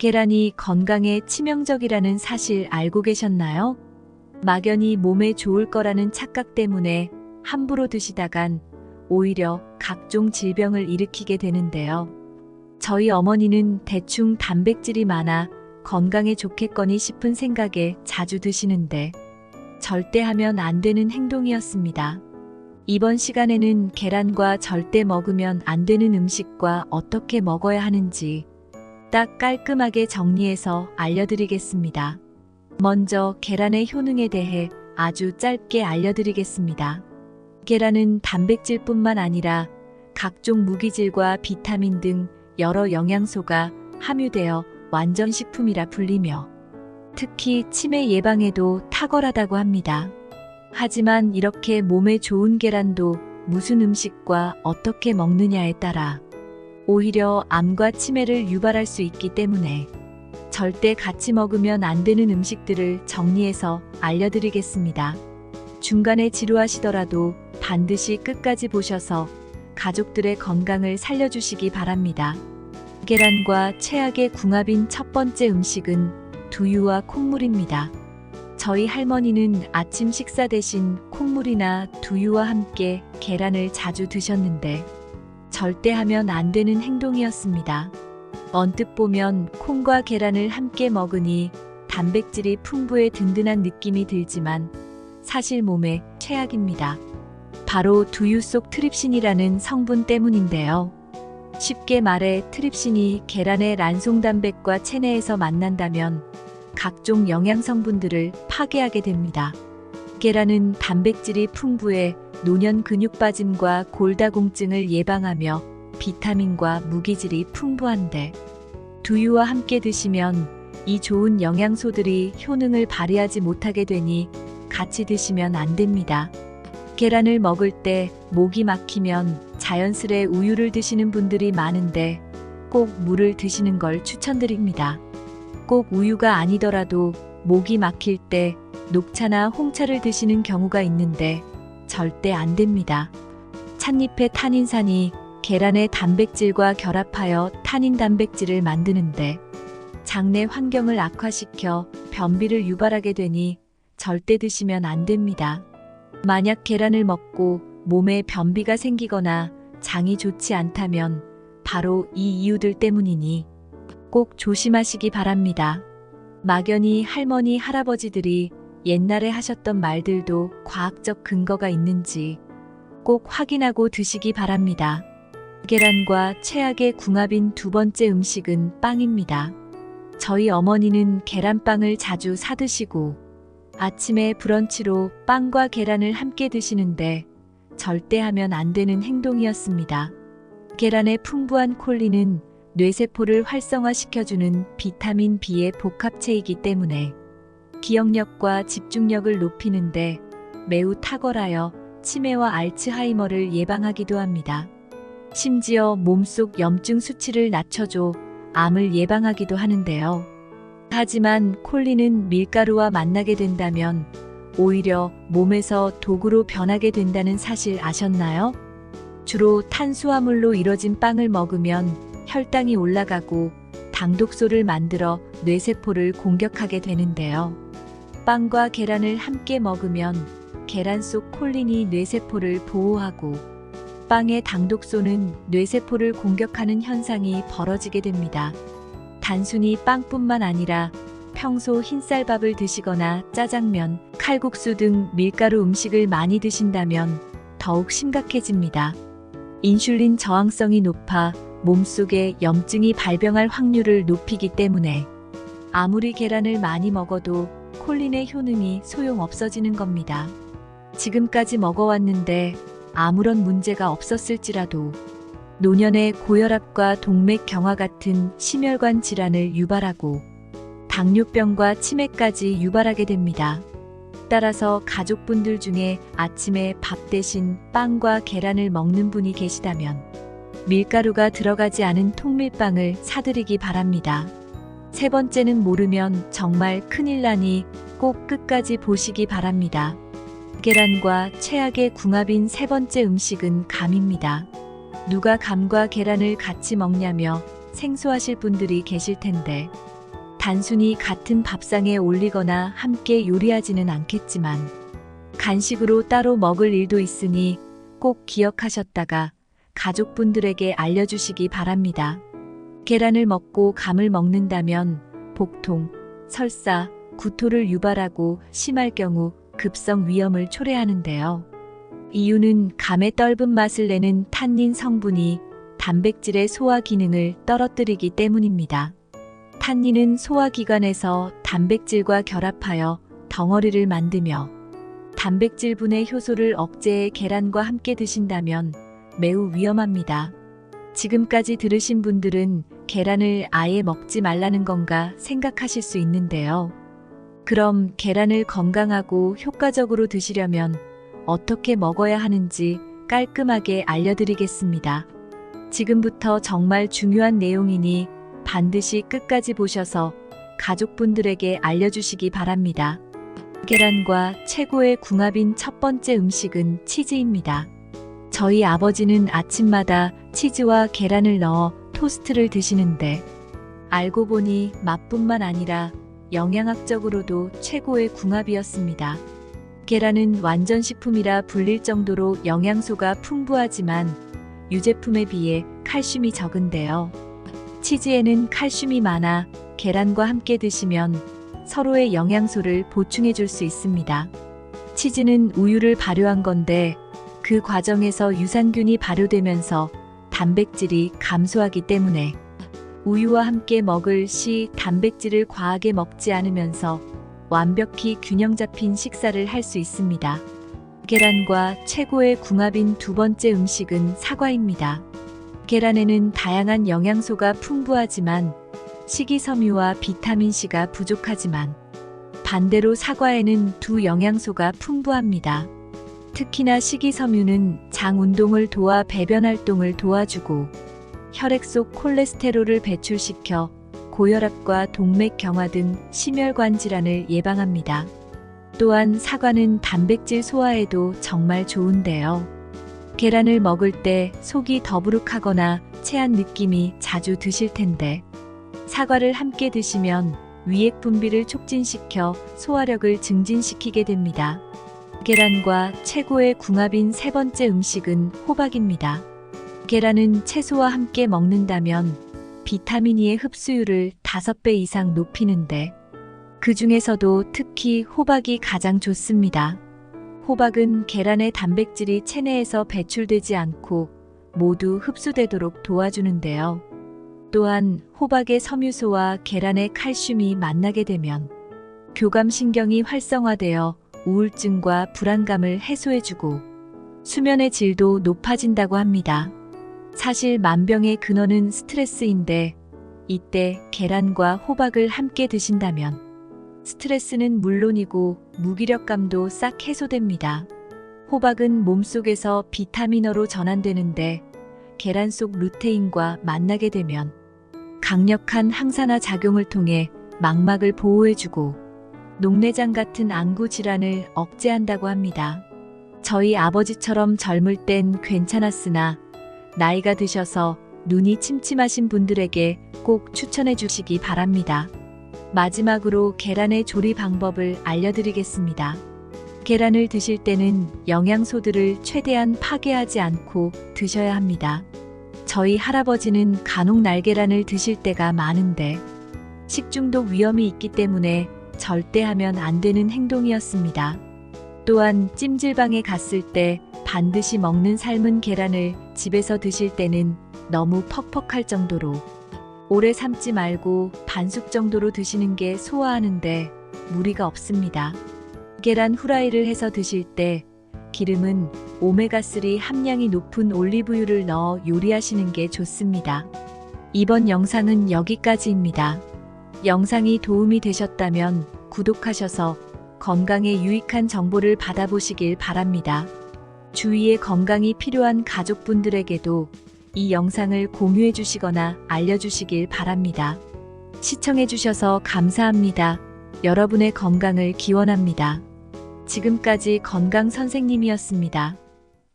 계란이 건강에 치명적이라는 사실 알고 계셨나요? 막연히 몸에 좋을 거라는 착각 때문에 함부로 드시다간 오히려 각종 질병을 일으키게 되는데요. 저희 어머니는 대충 단백질이 많아 건강에 좋겠거니 싶은 생각에 자주 드시는데 절대 하면 안 되는 행동이었습니다. 이번 시간에는 계란과 절대 먹으면 안 되는 음식과 어떻게 먹어야 하는지 딱 깔끔하게 정리해서 알려드리겠습니다. 먼저 계란의 효능에 대해 아주 짧게 알려드리겠습니다. 계란은 단백질뿐만 아니라 각종 무기질과 비타민 등 여러 영양소가 함유되어 완전식품이라 불리며 특히 치매 예방에도 탁월하다고 합니다. 하지만 이렇게 몸에 좋은 계란도 무슨 음식과 어떻게 먹느냐에 따라 오히려 암과 치매를 유발할 수 있기 때문에 절대 같이 먹으면 안 되는 음식들을 정리해서 알려드리겠습니다. 중간에 지루하시더라도 반드시 끝까지 보셔서 가족들의 건강을 살려주시기 바랍니다. 계란과 최악의 궁합인 첫 번째 음식은 두유와 콩물입니다. 저희 할머니는 아침 식사 대신 콩물이나 두유와 함께 계란을 자주 드셨는데 절대 하면 안 되는 행동이었습니다. 언뜻 보면 콩과 계란을 함께 먹으니 단백질이 풍부해 든든한 느낌이 들지만 사실 몸에 최악입니다. 바로 두유 속 트립신이라는 성분 때문인데요. 쉽게 말해 트립신이 계란의 란송단백과 체내에서 만난다면 각종 영양성분들을 파괴하게 됩니다. 계란은 단백질이 풍부해 노년 근육 빠짐과 골다공증을 예방하며 비타민과 무기질이 풍부한데 두유와 함께 드시면 이 좋은 영양소들이 효능을 발휘하지 못하게 되니 같이 드시면 안 됩니다. 계란을 먹을 때 목이 막히면 자연스레 우유를 드시는 분들이 많은데 꼭 물을 드시는 걸 추천드립니다. 꼭 우유가 아니더라도 목이 막힐 때 녹차나 홍차를 드시는 경우가 있는데 절대 안 됩니다. 찻잎의 타닌산이 계란의 단백질과 결합하여 타닌 단백질을 만드는데 장내 환경을 악화시켜 변비를 유발하게 되니 절대 드시면 안 됩니다. 만약 계란을 먹고 몸에 변비가 생기거나 장이 좋지 않다면 바로 이 이유들 때문이니 꼭 조심하시기 바랍니다. 막연히 할머니, 할아버지들이 옛날에 하셨던 말들도 과학적 근거가 있는지 꼭 확인하고 드시기 바랍니다. 계란과 최악의 궁합인 두 번째 음식은 빵입니다. 저희 어머니는 계란빵을 자주 사 드시고 아침에 브런치로 빵과 계란을 함께 드시는데 절대 하면 안 되는 행동이었습니다. 계란의 풍부한 콜린은 뇌세포를 활성화시켜주는 비타민 B의 복합체이기 때문에 기억력과 집중력을 높이는데 매우 탁월하여 치매와 알츠하이머를 예방하기도 합니다. 심지어 몸속 염증 수치를 낮춰줘 암을 예방하기도 하는데요. 하지만 콜린은 밀가루와 만나게 된다면 오히려 몸에서 독으로 변하게 된다는 사실 아셨나요? 주로 탄수화물로 이뤄진 빵을 먹으면 혈당이 올라가고 당독소를 만들어 뇌세포를 공격하게 되는데요. 빵과 계란을 함께 먹으면 계란 속 콜린이 뇌세포를 보호하고 빵의 당독소는 뇌세포를 공격하는 현상이 벌어지게 됩니다. 단순히 빵뿐만 아니라 평소 흰쌀밥을 드시거나 짜장면, 칼국수 등 밀가루 음식을 많이 드신다면 더욱 심각해집니다. 인슐린 저항성이 높아 몸속에 염증이 발병할 확률을 높이기 때문에 아무리 계란을 많이 먹어도 콜린의 효능이 소용없어지는 겁니다. 지금까지 먹어왔는데 아무런 문제가 없었을지라도 노년의 고혈압과 동맥경화 같은 심혈관 질환을 유발하고 당뇨병과 치매까지 유발하게 됩니다. 따라서 가족분들 중에 아침에 밥 대신 빵과 계란을 먹는 분이 계시다면 밀가루가 들어가지 않은 통밀빵을 사드리기 바랍니다. 세 번째는 모르면 정말 큰일 나니 꼭 끝까지 보시기 바랍니다. 계란과 최악의 궁합인 세 번째 음식은 감입니다. 누가 감과 계란을 같이 먹냐며 생소하실 분들이 계실 텐데 단순히 같은 밥상에 올리거나 함께 요리하지는 않겠지만 간식으로 따로 먹을 일도 있으니 꼭 기억하셨다가 가족분들에게 알려주시기 바랍니다. 계란을 먹고 감을 먹는다면 복통, 설사, 구토를 유발하고 심할 경우 급성 위험을 초래하는데요. 이유는 감의 떫은 맛을 내는 탄닌 성분이 단백질의 소화 기능을 떨어뜨리기 때문입니다. 탄닌은 소화기관에서 단백질과 결합하여 덩어리를 만들며 단백질분해 효소를 억제해 계란과 함께 드신다면 매우 위험합니다. 지금까지 들으신 분들은 계란을 아예 먹지 말라는 건가 생각하실 수 있는데요. 그럼 계란을 건강하고 효과적으로 드시려면 어떻게 먹어야 하는지 깔끔하게 알려드리겠습니다. 지금부터 정말 중요한 내용이니 반드시 끝까지 보셔서 가족분들에게 알려주시기 바랍니다. 계란과 최고의 궁합인 첫 번째 음식은 치즈입니다. 저희 아버지는 아침마다 치즈와 계란을 넣어 토스트를 드시는데 알고 보니 맛뿐만 아니라 영양학적으로도 최고의 궁합이었습니다. 계란은 완전식품이라 불릴 정도로 영양소가 풍부하지만 유제품에 비해 칼슘이 적은데요. 치즈에는 칼슘이 많아 계란과 함께 드시면 서로의 영양소를 보충해 줄 수 있습니다. 치즈는 우유를 발효한 건데 그 과정에서 유산균이 발효되면서 단백질이 감소하기 때문에 우유와 함께 먹을 시 단백질을 과하게 먹지 않으면서 완벽히 균형 잡힌 식사를 할 수 있습니다. 계란과 최고의 궁합인 두 번째 음식은 사과입니다. 계란에는 다양한 영양소가 풍부하지만 식이섬유와 비타민C가 부족하지만 반대로 사과에는 두 영양소가 풍부합니다. 특히나 식이섬유는 장 운동을 도와 배변 활동을 도와주고 혈액 속 콜레스테롤을 배출시켜 고혈압과 동맥경화 등 심혈관 질환을 예방합니다. 또한 사과는 단백질 소화에도 정말 좋은데요. 계란을 먹을 때 속이 더부룩하거나 체한 느낌이 자주 드실 텐데 사과를 함께 드시면 위액 분비를 촉진시켜 소화력을 증진시키게 됩니다. 계란과 최고의 궁합인 세 번째 음식은 호박입니다. 계란은 채소와 함께 먹는다면 비타민 E의 흡수율을 5배 이상 높이는데 그 중에서도 특히 호박이 가장 좋습니다. 호박은 계란의 단백질이 체내에서 배출되지 않고 모두 흡수되도록 도와주는데요. 또한 호박의 섬유소와 계란의 칼슘이 만나게 되면 교감신경이 활성화되어 우울증과 불안감을 해소해주고 수면의 질도 높아진다고 합니다. 사실 만병의 근원은 스트레스인데 이때 계란과 호박을 함께 드신다면 스트레스는 물론이고 무기력감도 싹 해소됩니다. 호박은 몸속에서 비타민어로 전환되는데 계란 속 루테인과 만나게 되면 강력한 항산화 작용을 통해 망막을 보호해주고 녹내장 같은 안구 질환을 억제한다고 합니다. 저희 아버지처럼 젊을 땐 괜찮았으나 나이가 드셔서 눈이 침침하신 분들에게 꼭 추천해 주시기 바랍니다. 마지막으로 계란의 조리 방법을 알려드리겠습니다. 계란을 드실 때는 영양소들을 최대한 파괴하지 않고 드셔야 합니다. 저희 할아버지는 간혹 날계란을 드실 때가 많은데 식중독 위험이 있기 때문에 절대 하면 안 되는 행동이었습니다. 또한 찜질방에 갔을 때 반드시 먹는 삶은 계란을 집에서 드실 때는 너무 퍽퍽할 정도로 오래 삶지 말고 반숙 정도로 드시는 게 소화하는데 무리가 없습니다. 계란 후라이를 해서 드실 때 기름은 오메가3 함량이 높은 올리브유를 넣어 요리하시는 게 좋습니다. 이번 영상은 여기까지입니다. 영상이 도움이 되셨다면 구독하셔서 건강에 유익한 정보를 받아보시길 바랍니다. 주위에 건강이 필요한 가족분들에게도 이 영상을 공유해 주시거나 알려주시길 바랍니다. 시청해 주셔서 감사합니다. 여러분의 건강을 기원합니다. 지금까지 건강 선생님이었습니다.